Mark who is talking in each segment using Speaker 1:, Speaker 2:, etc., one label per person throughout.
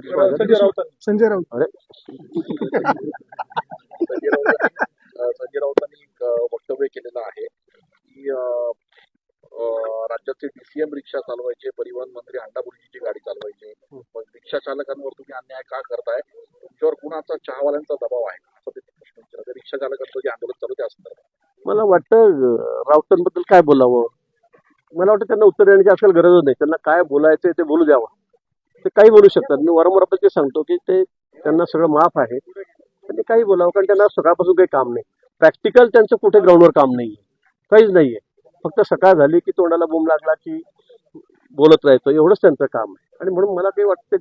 Speaker 1: संजय राऊत
Speaker 2: अरे
Speaker 3: संजय राऊतांनी एक वक्तव्य केलेलं आहे की राज्याचे डीसीएम रिक्षा चालवायचे, परिवहन मंत्री अंडाभुर्जीची गाडी चालवायचे, मग रिक्षा चालकांवर तुम्ही अन्याय का करताय, तुमच्यावर कुणाचा चहावाल्यांचा दबाव आहे असं ते प्रश्न विचारतात. त्या रिक्षा चालकांचं जे आंदोलन चालू त्या संदर्भात
Speaker 2: मला वाटतं राऊतांबद्दल काय बोलावं, मला वाटतं त्यांना उत्तर देण्याची आजकाल गरजच नाही. त्यांना काय बोलायचं ते बोलू द्यावं, ते काही बोलू शकतात. मी वारंवार ते सांगतो की ते त्यांना सगळं माफ आहे, त्यांनी काही बोलावं, कारण त्यांना सकाळपासून काही काम नाही. प्रॅक्टिकल त्यांचं कुठे ग्राउंडवर काम नाहीये, काहीच नाहीये. फक्त सकाळ झाली की तोंडाला बोंब लागला की बोलत राहायचं, एवढंच त्यांचं काम आहे. आणि म्हणून मला काही वाटतं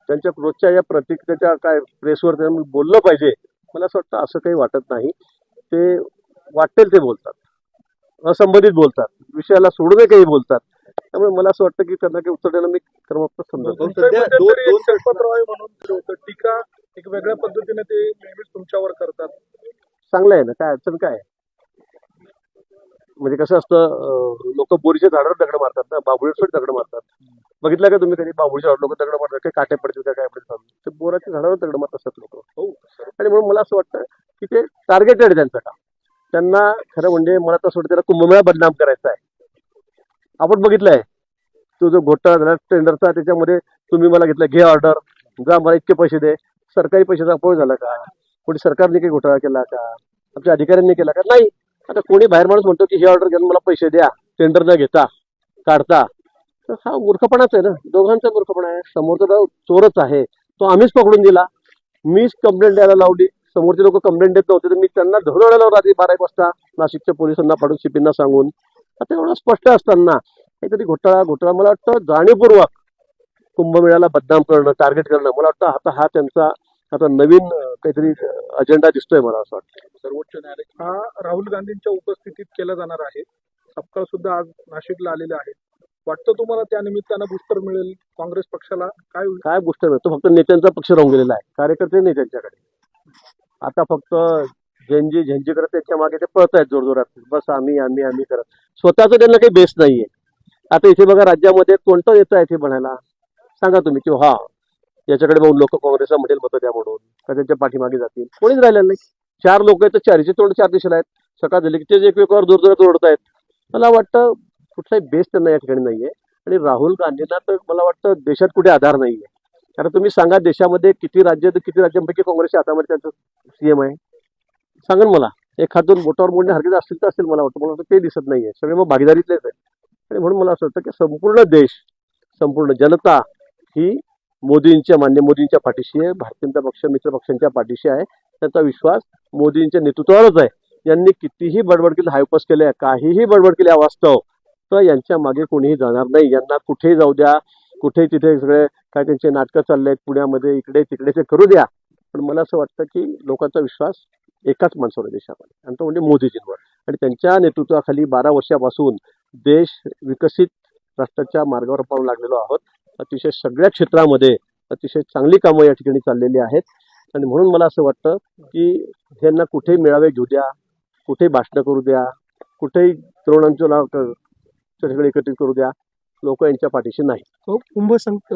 Speaker 2: त्यांच्या रोजच्या या प्रतिक्रियेच्या काय प्रेसवर त्यांनी बोललं पाहिजे. मला असं वाटतं असं काही वाटत नाही. ते वाटेल ते बोलतात, असंबंधित बोलतात, विषयाला सोडून काही बोलतात. त्यामुळे मला असं वाटतं की त्यांना काही उत्तर द्यायला मी कर्मप्र समजतो.
Speaker 1: टीका एक वेगळ्या पद्धतीने ते नेहमीच तुमच्यावर करतात.
Speaker 2: चांगलं आहे ना, काय अडचण काय आहे? म्हणजे कसं असतं, लोक बोरीच्या झाडावर दगड मारतात ना, बाबुळीवर दगड मारतात. बघितलं का तुम्ही कधी बाबुळीच्या लोक दगड मारतात, काही काटे पडतील का काय पडतील, ते बोराच्या झाडावर दगड मारत असतात लोक. हो. आणि म्हणून मला असं वाटतं की ते टार्गेटेड त्यांचं काम. त्यांना खरं म्हणजे मला तर असं वाटतं त्याला कुंभमेळा बदनाम करायचा आहे. आपण बघितलंय तो जो घोटाळा झाला टेंडरचा, त्याच्यामध्ये तुम्ही मला घेतलं, घे ऑर्डर, जा मला इतके पैसे दे. सरकारी पैशाचा अपव्यय झाला का? कोणी सरकारने काही घोटाळा केला का? आमच्या अधिकाऱ्यांनी केला का? नाही. आता कोणी बाहेर माणूस म्हणतो की हे ऑर्डर घेऊन मला पैसे द्या, टेंडर न घेता काढता, तर हा मूर्खपणाच आहे ना. दोघांचा मूर्खपणा आहे. समोरचा चोरच आहे, तो आम्हीच पकडून दिला. मीच कंप्लेंट द्यायला लावली, समोरचे लोक कंप्लेंट देत नव्हते, तर मी त्यांना धरून आलो रात्री 12 वाजता नाशिकच्या पोलिसांना पाठवून सीपींना सांगून. आता एवढं स्पष्ट असताना काहीतरी घोटाळा मला वाटतं जाणीवपूर्वक कुंभमेळ्याला बदनाम करणं, टार्गेट करणं, मला वाटतं आता हा त्यांचा आता नवीन काहीतरी अजेंडा दिसतोय मला असं वाटतं.
Speaker 3: सर्वोच्च न्यायालय
Speaker 1: हा राहुल गांधींच्या उपस्थितीत केला जाणार आहे. सपकाळ सुद्धा आज नाशिकला आलेले आहेत. वाटतं तुम्हाला त्या निमित्तानं बूस्टर मिळेल काँग्रेस पक्षाला? काय
Speaker 2: बूस्टर मिळतो? फक्त नेत्यांचा पक्ष राहून गेलेला आहे, कार्यकर्ते नाही त्यांच्याकडे. आता फक्त झेंजी करत त्याच्या मागे ते पळत आहेत जोरजोरात, बस आम्ही आम्ही आम्ही करत. स्वतःच त्यांना काही बेस नाहीये. आता इथे बघा, राज्यामध्ये कोणतं नेता आहे इथे म्हणायला सांगा तुम्ही, की हा याच्याकडे बघून लोक काँग्रेसला म्हणेल मतं द्या म्हणून, का त्यांच्या पाठीमागे जातील? कोणीच राहिलेलं नाही. 4 लोक आहेत तर चारीचे तोंड 4 दिशेला आहेत. सकाळ झाली की तेच एकमेकावर जोरजोरात ओढत आहेत. मला वाटतं कुठलाही बेस त्यांना या ठिकाणी नाहीये. आणि राहुल गांधींना तर मला वाटतं देशात कुठे आधार नाहीये. कारण तुम्ही सांगा, देशामध्ये किती राज्यांपैकी काँग्रेसच्या हातामध्ये त्यांचं सीएम आहे? सांगा ना मला. एक हात दोन बोटावर मोडण्यासारखे असतील तर असतील. मला वाटतं ते दिसत नाहीये. सगळे मग भागीदारीतलेच आहे. आणि म्हणून मला असं वाटतं की संपूर्ण देश, संपूर्ण जनता ही मान्य मोदींच्या पाठीशी आहे. भारतीय जनता पक्ष मित्र पक्षांच्या पाठीशी आहे. त्यांचा विश्वास मोदींच्या नेतृत्वावरच आहे. यांनी कितीही बडबड केली, हायपस केल्या, काहीही बडबड केली अवास्तव, तर यांच्या मागे कोणीही जाणार नाही. यांना कुठेही जाऊ द्या, कुठेही तिथे सगळे काय त्यांचे नाटकं चालले आहेत पुण्यामध्ये, इकडे तिकडे, ते करू द्या. पण मला असं वाटतं की लोकांचा विश्वास एकाच माणसावर देशामध्ये, आणि तो म्हणजे मोदीजींवर. आणि त्यांच्या नेतृत्वाखाली 12 वर्षापासून देश विकसित राष्ट्राच्या मार्गावर पाहू लागलेलो आहोत. अतिशय सगळ्या क्षेत्रामध्ये अतिशय चांगली कामं या ठिकाणी चाललेली आहेत. आणि म्हणून मला असं वाटतं की ह्यांना कुठेही मेळावे घेऊ द्या, कुठेही भाषणं करू द्या, कुठेही तरुणांचं नाव सगळे एकत्रित करू द्या, लोक यांच्या पाठीशी नाही.
Speaker 1: कुंभ